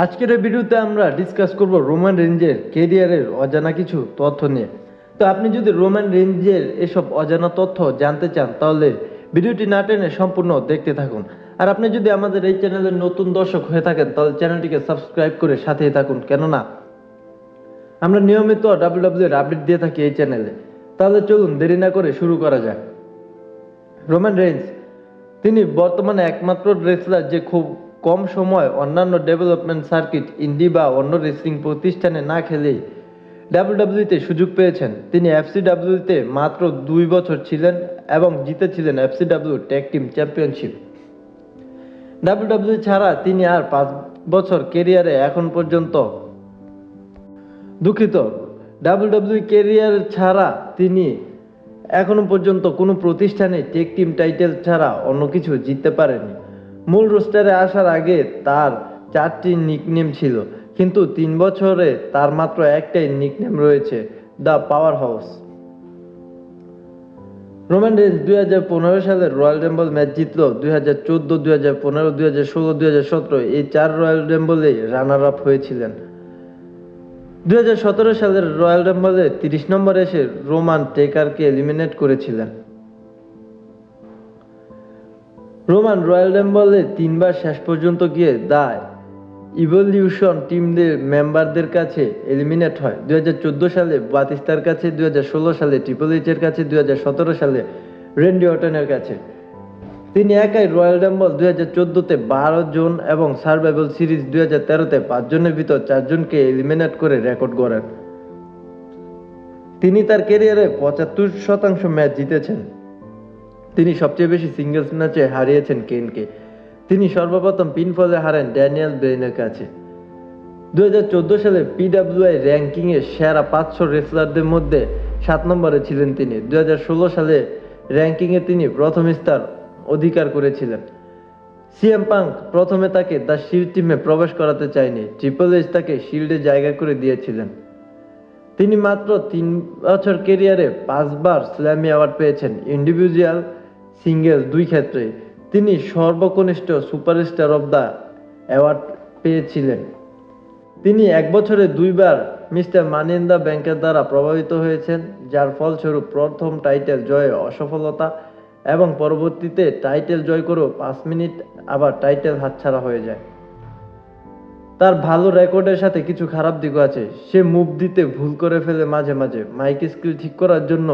আজকের এই ভিডিওতে আমরা ডিসকাস করব রোমান রেঞ্জের ক্যারিয়ারের অজানা কিছু তথ্য নিয়ে। তো আপনি যদি রোমান রেঞ্জের এসব অজানা তথ্য জানতে চান তাহলে ভিডিওটি না টেনে সম্পূর্ণ দেখতে থাকুন। আর আপনি যদি আমাদের এই চ্যানেলের নতুন দর্শক হয়ে থাকেন তাহলে চ্যানেলটিকে সাবস্ক্রাইব করে সাথেই থাকুন, কেননা আমরা নিয়মিত ডাব্লিউডাব্লিউ এর আপডেট দিয়ে থাকি এই চ্যানেলে। তাহলে চলুন দেরি না করে শুরু করা যাক। রোমান রেঞ্জ তিনি বর্তমানে একমাত্র রেসলার যে খুব কম সময় অন্যান্য ডেভেলপমেন্ট সার্কিট, ইন্ডি বা অন্য রেসলিং প্রতিষ্ঠানে না খেলেই ডাব্লিউডাব্লিউতে সুযোগ পেয়েছেন। তিনি এফসিডাব্লিউতে মাত্র 2 বছর ছিলেন এবং জিতেছিলেন FCW tag team championship. WWE ছাড়া তিনি আর 5 বছর ক্যারিয়ারে এখন পর্যন্ত দুঃখিত ডাব্লিউডাব্লিউ ক্যারিয়ার ছাড়া তিনি এখনো পর্যন্ত কোনো প্রতিষ্ঠানে টেক টিম টাইটেল ছাড়া অন্য কিছু জিততে পারেনি। মূল রোস্টারে আসার আগে তার 4টি নিকনেম ছিল, কিন্তু 3 বছরে তার মাত্র একটাই নিকনেম রয়েছে, the power house. Roman range 2015 সালের রয়্যাল রেম্বল ম্যাচ জিতল। 2014, 2015, 2016, 2017 এই 4 রয়্যাল রেম্বলে রানার আপ হয়েছিলেন। 2017 সালের রয়্যাল রাম্বলে 30 নম্বরে এসে রোমান টেকারকে এলিমিনেট করেছিলেন। রোমান রয়্যাল রাম্বলে 3 বার শেষ পর্যন্ত গিয়ে দ্য ইভলিউশন টিমদের মেম্বারদের কাছে এলিমিনেট হয়। 2014 সালে বাতিস্তার কাছে, 2016 সালে ট্রিপল এইচের কাছে, 2017 সালে রেন্ডি অর্টনের কাছে। তিনি একাই রয়্যাল রাম্বল 2014-তে 12 জন এবং সার্ভাইভাল সিরিজ 2013-তে 5 জনের ভিতর 4 জনকে এলিমিনেট করে রেকর্ড গড়েন। তিনি তার ক্যারিয়ারে 75% ম্যাচ জিতেছেন। তিনি সবচেয়ে বেশি সিঙ্গেলস ম্যাচে হারিয়েছেন কেনকে। তিনি সর্বপ্রথম পিনফলে হারেন ড্যানিয়েল ব্রেইনের কাছে। 2014 সালে পিডাব্লিউআই র্যাঙ্কিংয়ে সেরা 500 রেসলারদের মধ্যে 7 নম্বরে ছিলেন তিনি। 2016 সালে র্যাঙ্কিংয়ে তিনি প্রথম স্থান অধিকার করেছিলেন। সিএম পাঙ্ক প্রথমে তাকে দ্য শিল্ড টিমে প্রবেশ করাতে চায়নি। ট্রিপল এইচ তাকে শিল্ডে জায়গা করে দিয়েছিলেন। তিনি মাত্র 3 বছর ক্যারিয়ারে 5 বার স্ল্যামি অ্যাওয়ার্ড পেয়েছেন, ইন্ডিভিজুয়াল, সিঙ্গেল 2 ক্ষেত্রে। তিনি সর্বকনিষ্ঠ সুপারস্টার অব দ্য অ্যাওয়ার্ড পেয়েছিলেন। তিনি 1 বছরে 2 বার মিস্টার মানি ইন দ্য ব্যাংকের দ্বারা প্রভাবিত হয়েছেন, যার ফলস্বরূপ প্রথম টাইটেল জয়ে অসফলতা এবং পরবর্তীতে টাইটেল জয় করেও 5 মিনিট আবার টাইটেল হাতছাড়া হয়ে যায়। তার ভালো রেকর্ডের সাথে কিছু খারাপ দিকও আছে। সে মুভ দিতে ভুল করে ফেলে মাঝে মাঝে। মাইক স্কিল ঠিক করার জন্য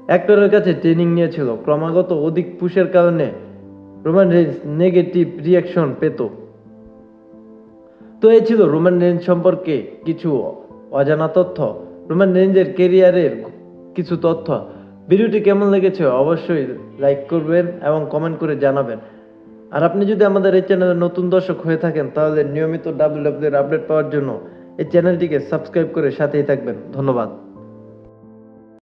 অ্যাক্টরের কাছে ট্রেনিং নিয়েছিল। ক্রমাগত অধিক পুশের কারণে রোমান রেঞ্জ নেগেটিভ রিয়াকশন পেত। তো এই ছিল রোমান রেঞ্জ সম্পর্কে কিছু অজানা তথ্য, রোমান রেঞ্জের ক্যারিয়ারের কিছু তথ্য। ভিডিওটি কেমন লেগেছে অবশ্যই লাইক করবেন এবং কমেন্ট করে জানাবেন। আর আপনি যদি আমাদের এই চ্যানেলের নতুন দর্শক হয়ে থাকেন তাহলে নিয়মিত ডাব্লিউডাব্লিউ এর আপডেট পাওয়ার জন্য এই চ্যানেলটিকে সাবস্ক্রাইব করে সাথেই থাকবেন। ধন্যবাদ।